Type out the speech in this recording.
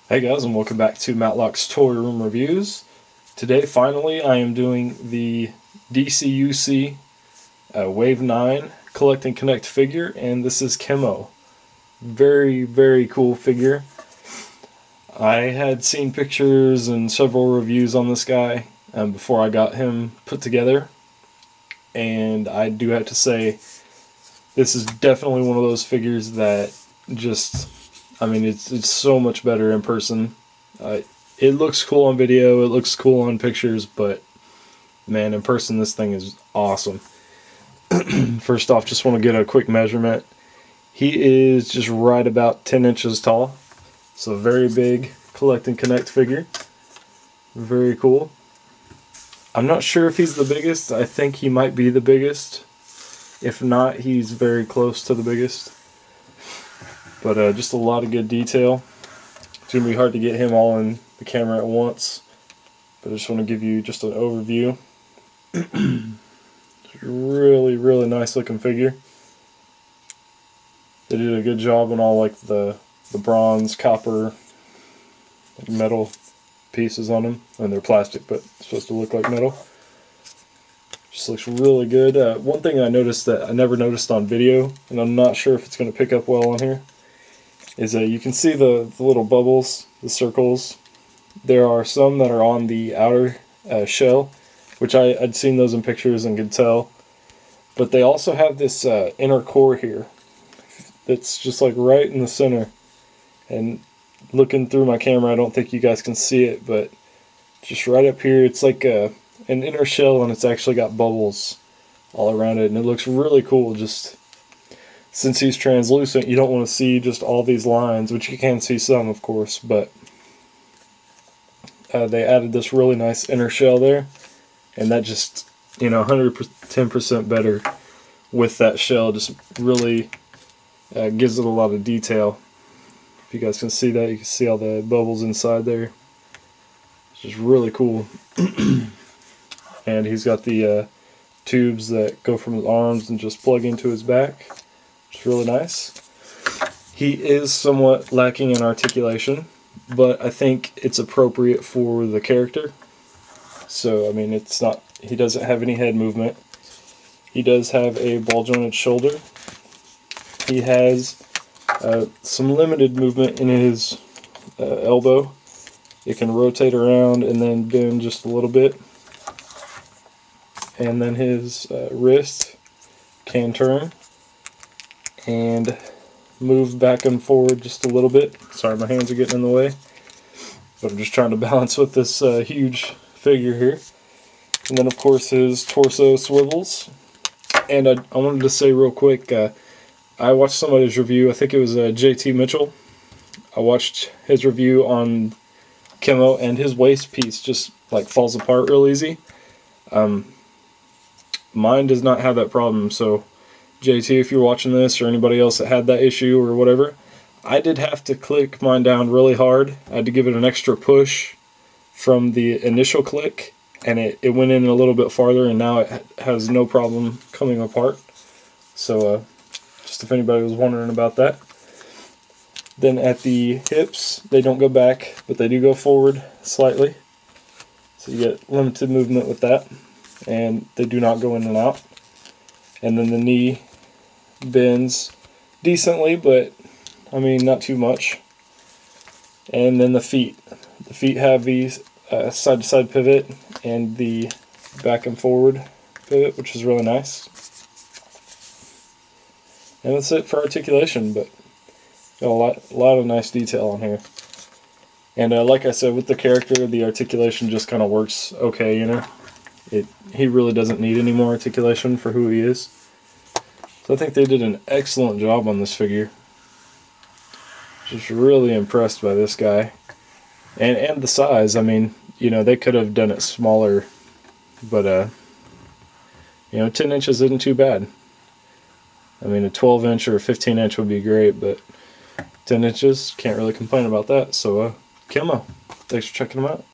Hey guys, and welcome back to Matlock's Toy Room Reviews. Today, finally, I am doing the DCUC Wave 9 Collect and Connect figure, and this is Chemo. Very, very cool figure. I had seen pictures and several reviews on this guy before I got him put together, and I do have to say, this is definitely one of those figures that just... it's so much better in person. It looks cool on video, it looks cool on pictures, but man, in person this thing is awesome. First off, just want to get a quick measurement. He is just right about 10 inches tall. So very big Collect and Connect figure. Very cool. I'm not sure if he's the biggest. I think he might be the biggest. If not, he's very close to the biggest. But just a lot of good detail. It's going to be hard to get him all in the camera at once. But I just want to give you just an overview. Really, really nice looking figure. They did a good job on all like the bronze, copper, metal pieces on them. And they're plastic, but it's supposed to look like metal. Just looks really good. One thing I noticed that I never noticed on video, and I'm not sure if it's going to pick up well on here, is that you can see the little bubbles, the circles. There are some that are on the outer shell, which I'd seen those in pictures and could tell. But they also have this inner core here that's just like right in the center. And looking through my camera, I don't think you guys can see it, but just right up here, it's like an inner shell, and it's actually got bubbles all around it, and it looks really cool. Just since he's translucent, you don't want to see just all these lines, which you can see some, of course, but they added this really nice inner shell there, and that just, 110% better with that shell. Just really gives it a lot of detail. If you guys can see that, you can see all the bubbles inside there. It's just really cool. And he's got the tubes that go from his arms and just plug into his back. It's really nice. He is somewhat lacking in articulation, but I think it's appropriate for the character. So, it's not, he doesn't have any head movement. He does have a ball jointed shoulder. He has some limited movement in his elbow. It can rotate around and then bend just a little bit. And then his wrist can turn and move back and forward just a little bit. Sorry, my hands are getting in the way, but I'm just trying to balance with this huge figure here. And then of course his torso swivels. And I wanted to say real quick, I watched somebody's review, I think it was JT Mitchell. I watched his review on Chemo, and his waist piece just like falls apart real easy. Mine does not have that problem, so JT, if you're watching this, or anybody else that had that issue or whatever, I did have to click mine down really hard. I had to give it an extra push from the initial click, and it went in a little bit farther, and now it has no problem coming apart. So just if anybody was wondering about that. Then at the hips, they don't go back, but they do go forward slightly. So you get limited movement with that, and they do not go in and out. And then the knee bends decently, but not too much. And then the feet. The feet have the side-to-side pivot and the back and forward pivot, which is really nice. And that's it for articulation, but got a lot of nice detail on here. And like I said, with the character, the articulation just kind of works okay, He really doesn't need any more articulation for who he is. So I think they did an excellent job on this figure. Just really impressed by this guy. And the size, they could have done it smaller, but 10 inches isn't too bad. A 12-inch or a 15-inch would be great, but 10 inches, can't really complain about that. So, Chemo, thanks for checking them out.